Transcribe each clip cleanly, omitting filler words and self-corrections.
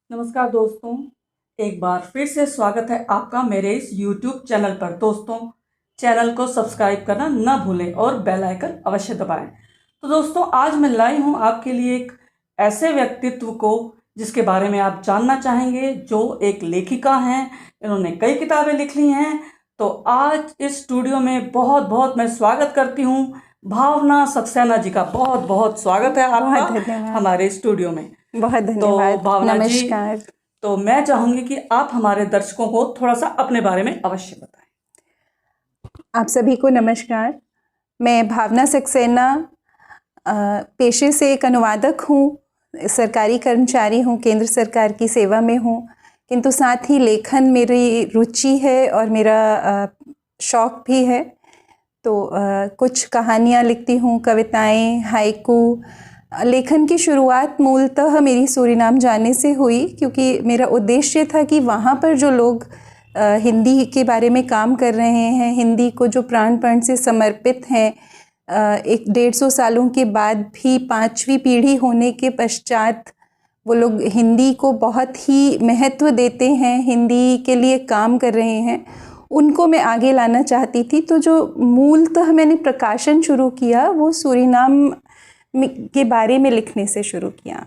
नमस्कार दोस्तों, एक बार फिर से स्वागत है आपका मेरे इस YouTube चैनल पर। दोस्तों, चैनल को सब्सक्राइब करना ना भूलें और बेल आइकन अवश्य दबाएं। तो दोस्तों, आज मैं लाई हूँ आपके लिए एक ऐसे व्यक्तित्व को जिसके बारे में आप जानना चाहेंगे, जो एक लेखिका हैं। इन्होंने कई किताबें लिख ली हैं। तो आज इस स्टूडियो में बहुत बहुत मैं स्वागत करती हूँ भावना सक्सेना जी का। बहुत बहुत स्वागत है बहुत आपका धन्यवाद। हमारे स्टूडियो में। बहुत तो धन्यवाद। भावना जी, नमस्कार। तो मैं चाहूंगी कि आप हमारे दर्शकों को थोड़ा सा अपने बारे में अवश्य बताएं। आप सभी को नमस्कार। मैं भावना सक्सेना पेशे से एक अनुवादक हूँ, सरकारी कर्मचारी हूँ, केंद्र सरकार की सेवा में हूँ, किंतु साथ ही लेखन मेरी रुचि है और मेरा शौक भी है। तो कुछ कहानियाँ लिखती हूँ, कविताएं, हाइकू। लेखन की शुरुआत मूलतः मेरी सूरीनाम जाने से हुई, क्योंकि मेरा उद्देश्य था कि वहाँ पर जो लोग हिंदी के बारे में काम कर रहे हैं, हिंदी को जो प्राणपण से समर्पित हैं, 150 सालों के बाद भी 5वीं पीढ़ी होने के पश्चात वो लोग हिंदी को बहुत ही महत्व देते हैं, हिंदी के लिए काम कर रहे हैं, उनको मैं आगे लाना चाहती थी। तो जो मूलतः मैंने प्रकाशन शुरू किया वो सूरीनाम के बारे में लिखने से शुरू किया।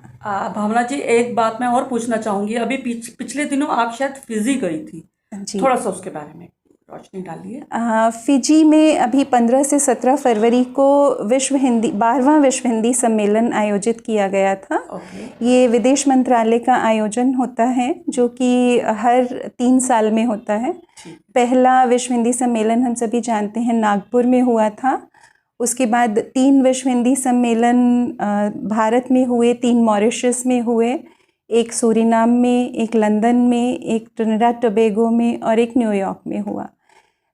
भावना जी, एक बात मैं और पूछना चाहूंगी। अभी पिछले दिनों आप शायद फिजी गई थी, जी। थोड़ा सा उसके बारे में रोशनी डालिए। फिजी में अभी 15 से 17 फरवरी को 12वां विश्व हिंदी सम्मेलन आयोजित किया गया था। ये विदेश मंत्रालय का आयोजन होता है, जो कि हर 3 साल में होता है। पहला विश्व हिंदी सम्मेलन हम सभी जानते हैं नागपुर में हुआ था। उसके बाद 3 विश्व हिंदी सम्मेलन भारत में हुए, 3 मॉरिशस में हुए, एक सूरीनाम में, एक लंदन में, एक ट्रिनिडाद टोबैगो में और एक न्यूयॉर्क में हुआ।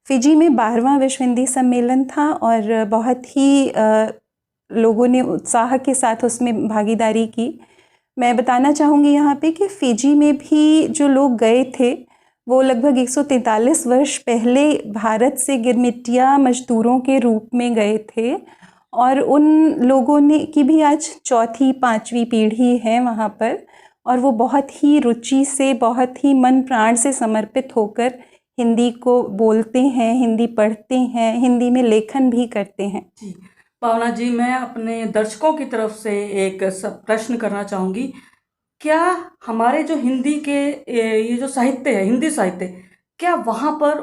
फिजी में 12वां विश्व हिंदी सम्मेलन था और बहुत ही लोगों ने उत्साह के साथ उसमें भागीदारी की। मैं बताना चाहूँगी यहाँ पे कि फिजी में भी जो लोग गए थे वो लगभग 143 वर्ष पहले भारत से गिरमिटिया मजदूरों के रूप में गए थे, और उन लोगों ने की भी आज 4थी 5वीं पीढ़ी है वहाँ पर, और वो बहुत ही रुचि से, बहुत ही मन प्राण से समर्पित होकर हिंदी को बोलते हैं, हिंदी पढ़ते हैं, हिंदी में लेखन भी करते हैं। जी भावना जी, मैं अपने दर्शकों की तरफ से एक प्रश्न करना चाहूँगी। क्या हमारे जो हिंदी के ये जो साहित्य है, हिंदी साहित्य, क्या वहाँ पर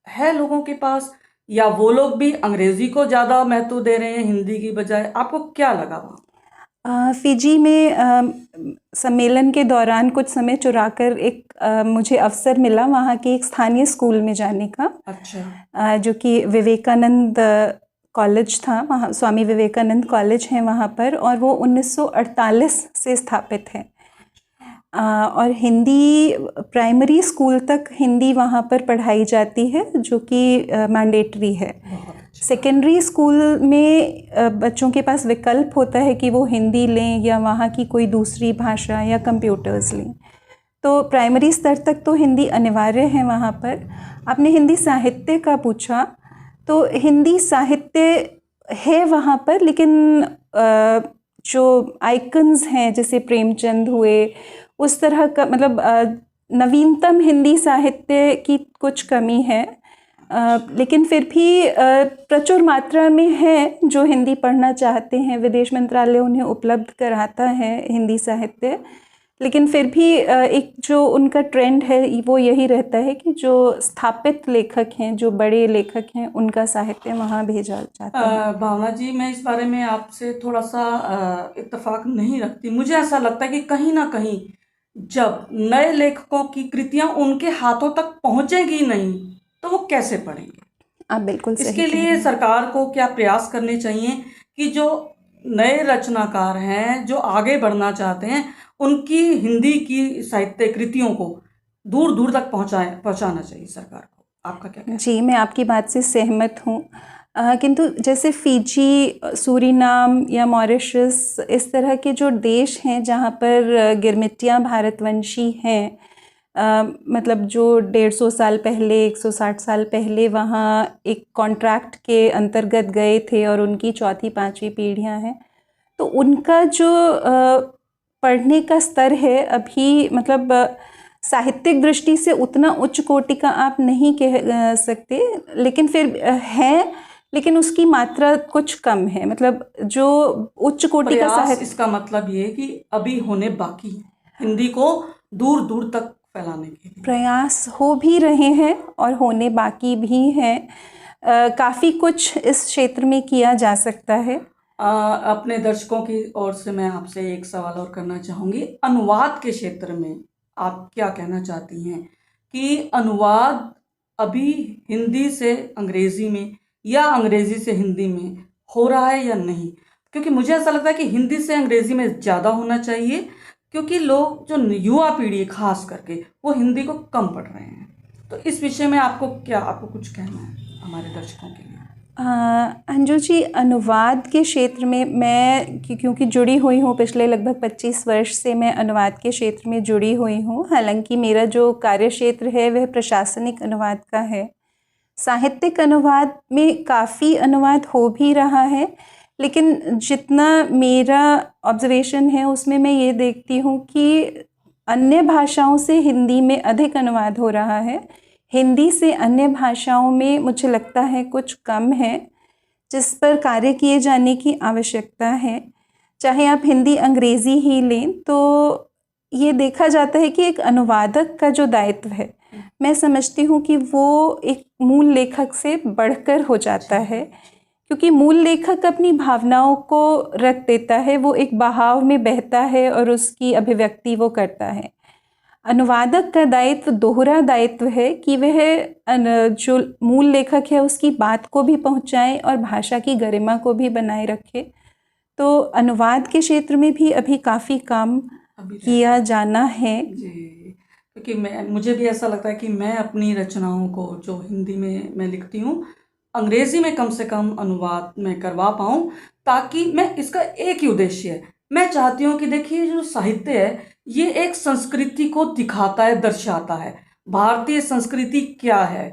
है लोगों के पास, या वो लोग भी अंग्रेजी को ज़्यादा महत्व दे रहे हैं हिंदी की बजाय? आपको क्या लगा वहाँ? फिजी में सम्मेलन के दौरान कुछ समय चुराकर मुझे अवसर मिला वहाँ के एक स्थानीय स्कूल में जाने का। अच्छा। जो कि विवेकानंद कॉलेज था, वहाँ स्वामी विवेकानंद कॉलेज है वहाँ पर, और वो 1948 से स्थापित है। और हिंदी प्राइमरी स्कूल तक हिंदी वहाँ पर पढ़ाई जाती है, जो कि मैंडेटरी है। सेकेंडरी स्कूल में बच्चों के पास विकल्प होता है कि वो हिंदी लें या वहाँ की कोई दूसरी भाषा या कंप्यूटर्स लें। तो प्राइमरी स्तर तक तो हिंदी अनिवार्य है वहाँ पर। आपने हिंदी साहित्य का पूछा, तो हिंदी साहित्य है वहाँ पर, लेकिन जो आइकन्स हैं जैसे प्रेमचंद हुए, उस तरह का मतलब नवीनतम हिंदी साहित्य की कुछ कमी है। लेकिन फिर भी प्रचुर मात्रा में है जो हिंदी पढ़ना चाहते हैं। विदेश मंत्रालय उन्हें उपलब्ध कराता है हिंदी साहित्य, लेकिन फिर भी एक जो उनका ट्रेंड है वो यही रहता है कि जो स्थापित लेखक हैं, जो बड़े लेखक हैं, उनका साहित्य वहाँ भेजा जाता है। भावना जी, मैं इस बारे में आपसे थोड़ा सा इत्तेफाक नहीं रखती। मुझे ऐसा लगता है कि कहीं ना कहीं जब नए लेखकों की कृतियां उनके हाथों तक पहुंचेगी नहीं तो वो कैसे पढ़ेंगे? आप बिल्कुल सही इसके कह लिए रहे हैं। सरकार को क्या प्रयास करने चाहिए कि जो नए रचनाकार हैं, जो आगे बढ़ना चाहते हैं, उनकी हिंदी की साहित्य कृतियों को दूर दूर तक पहुंचाना चाहिए सरकार को? आपका क्या कहना है? जी, मैं आपकी बात से सहमत हूँ। किंतु जैसे फिजी, सूरीनाम या मॉरिशस, इस तरह के जो देश हैं जहाँ पर गिरमिटिया भारतवंशी हैं, मतलब जो 150 साल पहले, 160 साल पहले वहाँ एक कॉन्ट्रैक्ट के अंतर्गत गए थे और उनकी 4थी 5वीं पीढ़ियाँ हैं, तो उनका जो पढ़ने का स्तर है अभी, मतलब साहित्यिक दृष्टि से उतना उच्च कोटि का आप नहीं कह सकते, लेकिन फिर है, लेकिन उसकी मात्रा कुछ कम है। मतलब जो उच्च कोटि का साहित्य, इसका मतलब ये है कि अभी होने बाकी है हिंदी को दूर दूर तक फैलाने के लिए। प्रयास हो भी रहे हैं और होने बाकी भी हैं। काफ़ी कुछ इस क्षेत्र में किया जा सकता है। अपने दर्शकों की ओर से मैं आपसे एक सवाल और करना चाहूँगी। अनुवाद के क्षेत्र में आप क्या कहना चाहती हैं कि अनुवाद अभी हिंदी से अंग्रेज़ी में या अंग्रेज़ी से हिंदी में हो रहा है या नहीं? क्योंकि मुझे ऐसा लगता है कि हिंदी से अंग्रेज़ी में ज़्यादा होना चाहिए, क्योंकि लोग जो युवा पीढ़ी है खास करके वो हिंदी को कम पढ़ रहे हैं। तो इस विषय में आपको कुछ कहना है हमारे दर्शकों के लिए? अंजू जी, अनुवाद के क्षेत्र में मैं क्योंकि जुड़ी हुई हूँ, पिछले लगभग 25 वर्ष से मैं अनुवाद के क्षेत्र में जुड़ी हुई हूँ। हालांकि मेरा जो कार्य क्षेत्र है वह प्रशासनिक अनुवाद का है। साहित्यिक अनुवाद में काफ़ी अनुवाद हो भी रहा है, लेकिन जितना मेरा ऑब्जर्वेशन है उसमें मैं ये देखती हूँ कि अन्य भाषाओं से हिंदी में अधिक अनुवाद हो रहा है। हिंदी से अन्य भाषाओं में मुझे लगता है कुछ कम है, जिस पर कार्य किए जाने की आवश्यकता है। चाहे आप हिंदी अंग्रेज़ी ही लें, तो ये देखा जाता है कि एक अनुवादक का जो दायित्व है, मैं समझती हूँ कि वो एक मूल लेखक से बढ़कर हो जाता है, क्योंकि मूल लेखक अपनी भावनाओं को रख देता है, वो एक बहाव में बहता है और उसकी अभिव्यक्ति वो करता है। अनुवादक का दायित्व दोहरा दायित्व है कि वह जो मूल लेखक है उसकी बात को भी पहुंचाए और भाषा की गरिमा को भी बनाए रखे। तो अनुवाद के क्षेत्र में भी अभी काफ़ी काम किया जाना है जी। क्योंकि मुझे भी ऐसा लगता है कि मैं अपनी रचनाओं को जो हिंदी में मैं लिखती हूँ, अंग्रेज़ी में कम से कम अनुवाद मैं करवा पाऊँ, ताकि मैं इसका एक ही उद्देश्य है, मैं चाहती हूँ कि देखिए जो साहित्य है ये एक संस्कृति को दिखाता है, दर्शाता है। भारतीय संस्कृति क्या है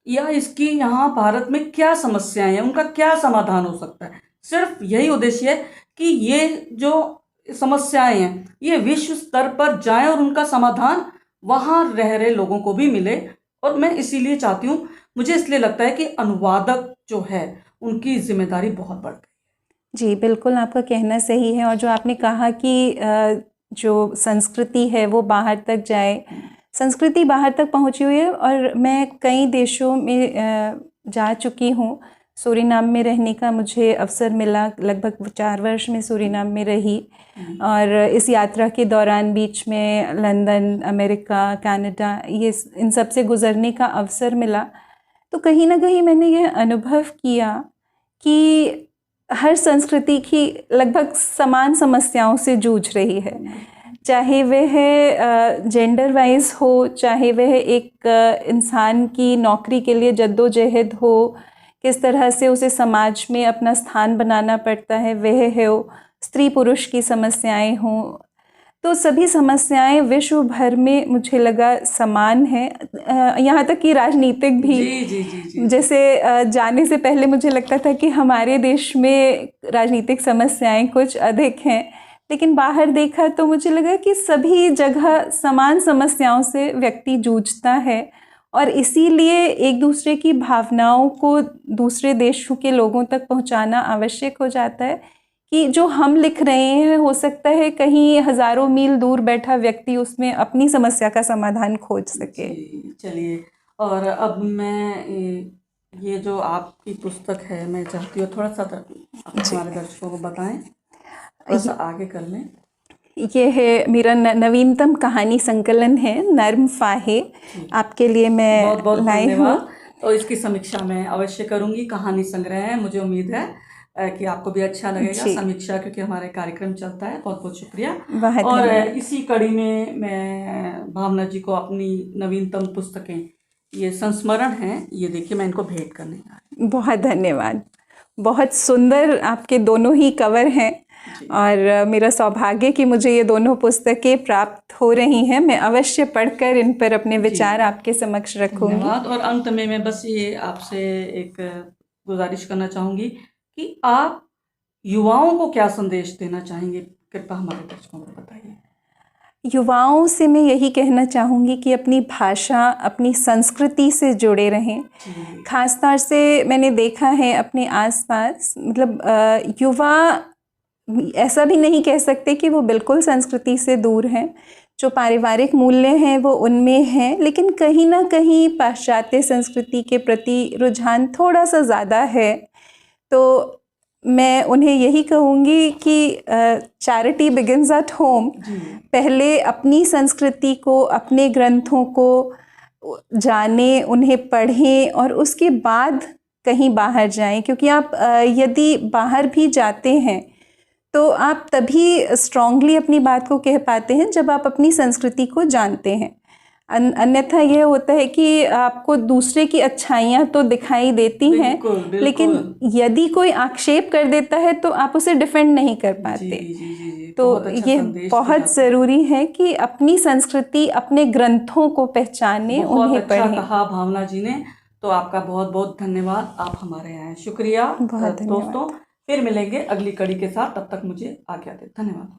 या इसकी यहाँ भारत में क्या समस्याएं हैं, उनका क्या समाधान हो सकता है। सिर्फ यही उद्देश्य है कि ये जो समस्याएं हैं ये विश्व स्तर पर जाएं और उनका समाधान वहाँ रह रहे लोगों को भी मिले। और मैं इसीलिए चाहती हूँ, मुझे इसलिए लगता है कि अनुवादक जो है उनकी जिम्मेदारी बहुत बढ़ गई। जी बिल्कुल, आपका कहना सही है। और जो आपने कहा कि जो संस्कृति है वो बाहर तक जाए, संस्कृति बाहर तक पहुंची हुई है। और मैं कई देशों में जा चुकी हूँ। सूरीनाम में रहने का मुझे अवसर मिला, लगभग 4 वर्ष में सूरीनाम में रही। और इस यात्रा के दौरान बीच में लंदन, अमेरिका, कनाडा, ये इन सब से गुज़रने का अवसर मिला। तो कहीं ना कहीं मैंने यह अनुभव किया कि हर संस्कृति की लगभग समान समस्याओं से जूझ रही है, चाहे वह जेंडर वाइज हो, चाहे वह एक इंसान की नौकरी के लिए जद्दोजहद हो, किस तरह से उसे समाज में अपना स्थान बनाना पड़ता है वह हो, स्त्री पुरुष की समस्याएं हों। तो सभी समस्याएं विश्व भर में मुझे लगा समान है, यहाँ तक कि राजनीतिक भी। जी। जैसे जाने से पहले मुझे लगता था कि हमारे देश में राजनीतिक समस्याएं कुछ अधिक हैं, लेकिन बाहर देखा तो मुझे लगा कि सभी जगह समान समस्याओं से व्यक्ति जूझता है। और इसीलिए एक दूसरे की भावनाओं को दूसरे देशों के लोगों तक पहुंचाना आवश्यक हो जाता है कि जो हम लिख रहे हैं हो सकता है कहीं हज़ारों मील दूर बैठा व्यक्ति उसमें अपनी समस्या का समाधान खोज सके। चलिए, और अब मैं ये जो आपकी पुस्तक है मैं चाहती हूँ थोड़ा सा हमारे दर्शकों को बताएं, थोड़ा सा आगे कर लें। ये है मेरा नवीनतम कहानी संकलन है, नर्म फाहे, आपके लिए मैं बहुत बहुत लाई हूँ। तो इसकी समीक्षा मैं अवश्य करूँगी। कहानी संग्रह है, मुझे उम्मीद है कि आपको भी अच्छा लगेगा समीक्षा, क्योंकि हमारे कार्यक्रम चलता है। बहुत बहुत शुक्रिया। और इसी कड़ी में मैं भावना जी को अपनी नवीनतम पुस्तकें, ये संस्मरण हैं, ये देखिए मैं इनको भेंट करने जा रही हूँ। बहुत धन्यवाद। बहुत सुंदर आपके दोनों ही कवर हैं और मेरा सौभाग्य कि मुझे ये दोनों पुस्तकें प्राप्त हो रही हैं। मैं अवश्य पढ़कर इन पर अपने विचार आपके समक्ष रखूंगी। और अंत में मैं बस ये आपसे एक गुजारिश करना चाहूँगी कि आप युवाओं को क्या संदेश देना चाहेंगे कृपया हमारे दर्शकों को बताइए। युवाओं से मैं यही कहना चाहूँगी कि अपनी भाषा, अपनी संस्कृति से जुड़े रहें। ख़ासतौर से मैंने देखा है अपने आसपास, मतलब युवा ऐसा भी नहीं कह सकते कि वो बिल्कुल संस्कृति से दूर हैं। जो पारिवारिक मूल्य हैं वो उनमें हैं, लेकिन कहीं ना कहीं पाश्चात्य संस्कृति के प्रति रुझान थोड़ा सा ज़्यादा है। तो मैं उन्हें यही कहूँगी कि चैरिटी बिगिंस एट होम। पहले अपनी संस्कृति को, अपने ग्रंथों को जानें, उन्हें पढ़ें और उसके बाद कहीं बाहर जाएं, क्योंकि आप यदि बाहर भी जाते हैं तो आप तभी स्ट्रांगली अपनी बात को कह पाते हैं जब आप अपनी संस्कृति को जानते हैं। अन्यथा यह होता है कि आपको दूसरे की अच्छाइयाँ तो दिखाई देती हैं, लेकिन यदि कोई आक्षेप कर देता है तो आप उसे डिफेंड नहीं कर पाते। तो ये बहुत ज़रूरी है कि अपनी संस्कृति, अपने ग्रंथों को पहचानें, उन्हें पढ़ें। अच्छा कहा भावना जी ने, तो आपका बहुत बहुत धन्यवाद, आप हमारे यहाँ शुक्रिया। दोस्तों फिर मिलेंगे अगली कड़ी के साथ, तब तक मुझे आज्ञा दें। धन्यवाद।